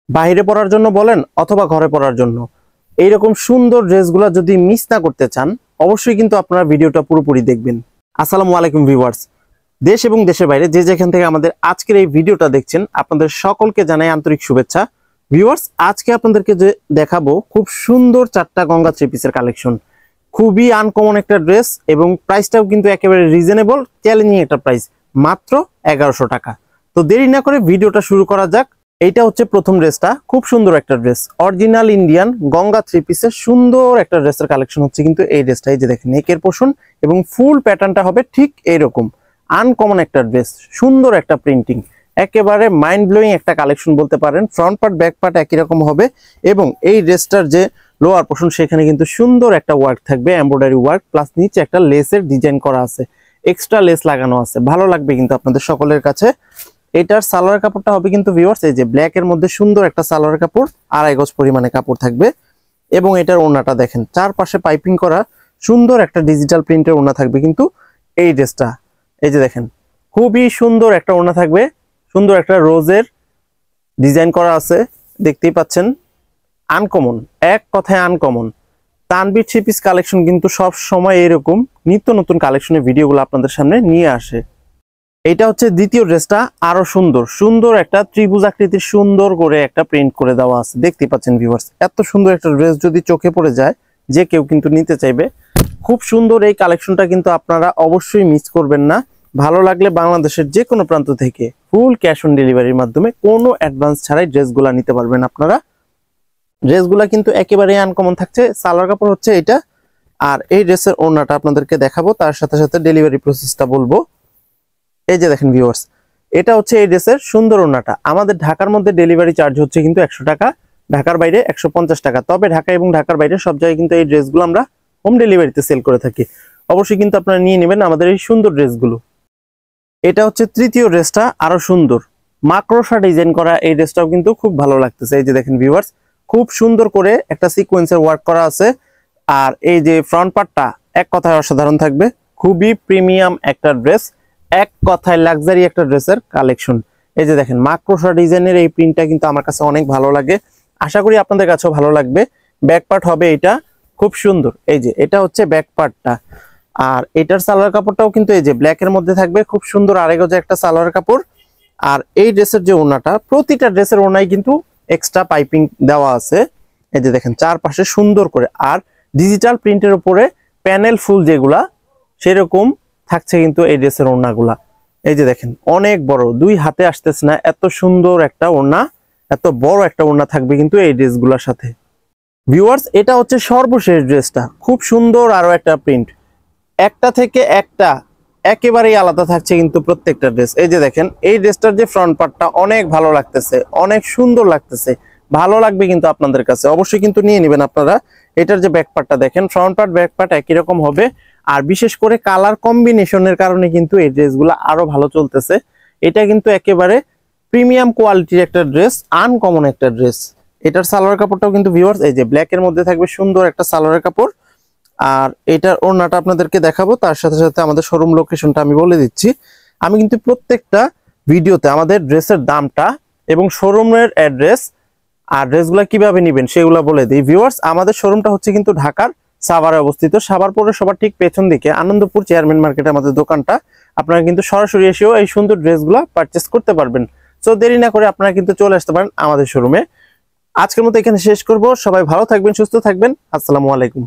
বাইরে পরার জন্য বলেন অথবা ঘরে পরার জন্য এইরকম সুন্দর ড্রেসগুলো যদি মিস না করতে চান, অবশ্যই কিন্তু আপনারা ভিডিওটা পুরোপুরি দেখবেন। আসসালামু আলাইকুম ভিউয়ার্স, দেশ এবং দেশের বাইরে যে যেখান থেকে আমাদের আজকের এই ভিডিওটা দেখছেন, আপনাদের সকলকে জানাই আন্তরিক শুভেচ্ছা। ভিউয়ার্স, আজকে আপনাদেরকে যে দেখাবো খুব সুন্দর 4টা গঙ্গা থ্রি পিসের কালেকশন। খুবই আনকমন একটা ড্রেস এবং প্রাইসটাও কিন্তু একেবারে রিজনেবল, চ্যালেঞ্জিং একটা প্রাইস, মাত্র 1100 টাকা। তো দেরি না করে ভিডিওটা শুরু করা যাক। এইটা হচ্ছে প্রথম ড্রেসটা, খুব সুন্দর একটা dress, original Indian Ganga three পিসের সুন্দর একটা ড্রেসের কালেকশন হচ্ছে কিন্তু এই ড্রেসটা। এই যে দেখেন নেকের পোর্শন এবং ফুল প্যাটার্নটা হবে ঠিক এইরকম। আনকমন একটা ড্রেস, সুন্দর একটা প্রিন্টিং, একেবারে মাইন্ড ব্লোয়িং একটা কালেকশন বলতে পারেন। ফ্রন্ট পার্ট ব্যাক পার্ট একই রকম হবে এবং এই ড্রেসটার যে লোয়ার পোর্শন সেখানে কিন্তু সুন্দর একটা ওয়ার্ক থাকবে, এমব্রয়ডারি ওয়ার্ক, প্লাস নিচে একটা লেসের ডিজাইন করা আছে, এক্সট্রা লেস লাগানো আছে। ভালো লাগবে কিন্তু আপনাদের সকলের কাছে। এটার সালোয়ার কাপড়টা হবে কিন্তু ভিউয়ার্স এই যে ব্ল্যাক এর মধ্যে সুন্দর একটা সালোয়ার কাপড়, 2.5 গজ পরিমাণে কাপড় থাকবে। এবং এটার ওড়নাটা দেখেন, চারপাশে পাইপিং করা সুন্দর একটা ডিজিটাল প্রিন্টের ওড়না থাকবে কিন্তু এই ড্রেসটা। এই যে দেখেন খুবই সুন্দর একটা ওড়না থাকবে, সুন্দর একটা রোজের ডিজাইন করা আছে, দেখতেই পাচ্ছেন। আনকমন, এক কথায় uncommon. Tanvir three piece collection কিন্তু সব সময় এরকম নিত্য নতুন কালেকশনের ভিডিওগুলো আপনাদের সামনে নিয়ে আসে। এটা হচ্ছে দ্বিতীয় ড্রেসটা, আরো সুন্দর সুন্দর একটা ত্রিভুজ আকৃতির সুন্দর করে একটা প্রিন্ট করে দেওয়া আছে, দেখতে পাচ্ছেন ভিউয়ার্স। এত সুন্দর একটা ড্রেস যদি চোখে পড়ে যায়, যে কেউ কিন্তু নিতে চাইবে। খুব সুন্দর এই কালেকশনটা কিন্তু আপনারা অবশ্যই মিস করবেন না। ভালো লাগলে বাংলাদেশের যে কোনো প্রান্ত থেকে ফুল ক্যাশ অন ডেলিভারির মাধ্যমে কোনো অ্যাডভান্স ছাড়াই ড্রেসগুলা নিতে পারবেন আপনারা। ড্রেসগুলা কিন্তু একেবারে আনকমন থাকছে। সালোয়ার কাপড় হচ্ছে এটা, আর এই ড্রেসের ওড়নাটা আপনাদেরকে দেখাবো, তার সাথে সাথে ডেলিভারি প্রসেসটা বলবো। এই যে দেখেন ভিউয়ার্স, এটা হচ্ছে এই ড্রেসের সুন্দর ওড়নাটা। আমাদের ঢাকার মধ্যে ডেলিভারি চার্জ হচ্ছে কিন্তু 100 টাকা, ঢাকার বাইরে 150 টাকা। তবে ঢাকা এবং ঢাকার বাইরে সব জায়গায় কিন্তু এই ড্রেসগুলো আমরা হোম ডেলিভারিতে সেল করে থাকি। অবশ্যই কিন্তু আপনারা নিয়ে নেবেন আমাদের এই সুন্দর ড্রেসগুলো। এটা হচ্ছে তৃতীয় ড্রেসটা, আরো সুন্দর মাকড়সা ডিজাইন করা। এই ড্রেসটাও কিন্তু খুব ভালো লাগতেছে। এই যে দেখেন ভিউয়ার্স, খুব সুন্দর করে একটা সিকোয়েন্সের ওয়ার্ক করা আছে। আর এই যে ফ্রন্ট পার্টটা এক কথায় অসাধারণ থাকবে, খুবই প্রিমিয়াম একটা ড্রেস, এক কথায় লাক্সারি একটা ড্রেসের কালেকশন। এই যে দেখেন মাকড়সা ডিজাইনের এই প্রিন্টটা কিন্তু আমার কাছে অনেক ভালো লাগে, আশা করি আপনাদের কাছেও ভালো লাগবে। ব্যাক পার্ট হবে এটা খুব সুন্দর, এই যে এটা হচ্ছে ব্যাক পার্টটা। আর এটার সালোয়ার কাপড়টাও কিন্তু এই যে ব্ল্যাক এর মধ্যে থাকবে, খুব সুন্দর 2.5 গজে একটা সালোয়ার কাপড়। আর এই ড্রেসের যে ওড়নাটা, প্রতিটা ড্রেসের ওড়নায় কিন্তু এক্সট্রা পাইপিং দেওয়া আছে। এই যে দেখেন চারপাশে সুন্দর করে, আর ডিজিটাল প্রিন্টের উপরে প্যানেল ফুল যেগুলা সেরকম থাকছে কিন্তু এই ড্রেসের ওড়নাগুলা। এই যে দেখেন অনেক বড়, 2 হাতে আসতেছে না, এত সুন্দর একটা ওড়না, এত বড় একটা ওড়না থাকবে কিন্তু এই ড্রেসগুলোর সাথে। ভিউয়ার্স, এটা হচ্ছে সর্বশেষ ড্রেসটা, খুব সুন্দর আরো একটা প্রিন্ট, একটা থেকে একটা একেবারেই আলাদা থাকছে কিন্তু প্রত্যেকটা ড্রেস। এই যে দেখেন এই ড্রেসটার যে ফ্রন্ট পার্টটা অনেক ভালো লাগতেছে, অনেক সুন্দর লাগতেছে, ভালো লাগবে কিন্তু আপনাদের কাছে, অবশ্যই কিন্তু নিয়ে নেবেন আপনারা। এটার যে ব্যাক পার্টটা দেখেন, ফ্রন্ট পার্ট ব্যাক পার্ট একই রকম হবে। আর বিশেষ করে কালার কম্বিনেশনের কারণে কিন্তু এই ড্রেসগুলো আরো ভালো চলতেছে। এটা কিন্তু একেবারে প্রিমিয়াম কোয়ালিটির একটা ড্রেস, আনকমন একটা ড্রেস। এটার সালোয়ার কাপড়টাও কিন্তু ভিউয়ার্স এই যে ব্ল্যাক এর মধ্যে থাকবে সুন্দর একটা সালোয়ার কাপড়। আর এটার ওড়নাটা আপনাদেরকে দেখাবো, তার সাথে সাথে আমাদের শোরুম লোকেশনটা আমি বলে দিচ্ছি। আমি কিন্তু প্রত্যেকটা ভিডিওতে আমাদের ড্রেসের দামটা এবং শোরুমের অ্যাড্রেস আর ড্রেসগুলো কিভাবে নেবেন সেগুলো বলে দিই। ভিউয়ার্স, আমাদের শোরুমটা হচ্ছে কিন্তু ঢাকার সাভারে অবস্থিত। সাভার পৌরসভার ঠিক পেছন দিকে আনন্দপুর চেয়ারম্যান মার্কেটে আমাদের দোকানটা। আপনারা কিন্তু সরাসরি এসেও এই সুন্দর ড্রেসগুলো পারচেস করতে পারবেন। সো দেরি না করে আপনারা কিন্তু চলে আসতে পারেন আমাদের শোরুমে। আজকের মতো এখানে শেষ করব। সবাই ভালো থাকবেন, সুস্থ থাকবেন। আসসালামু আলাইকুম।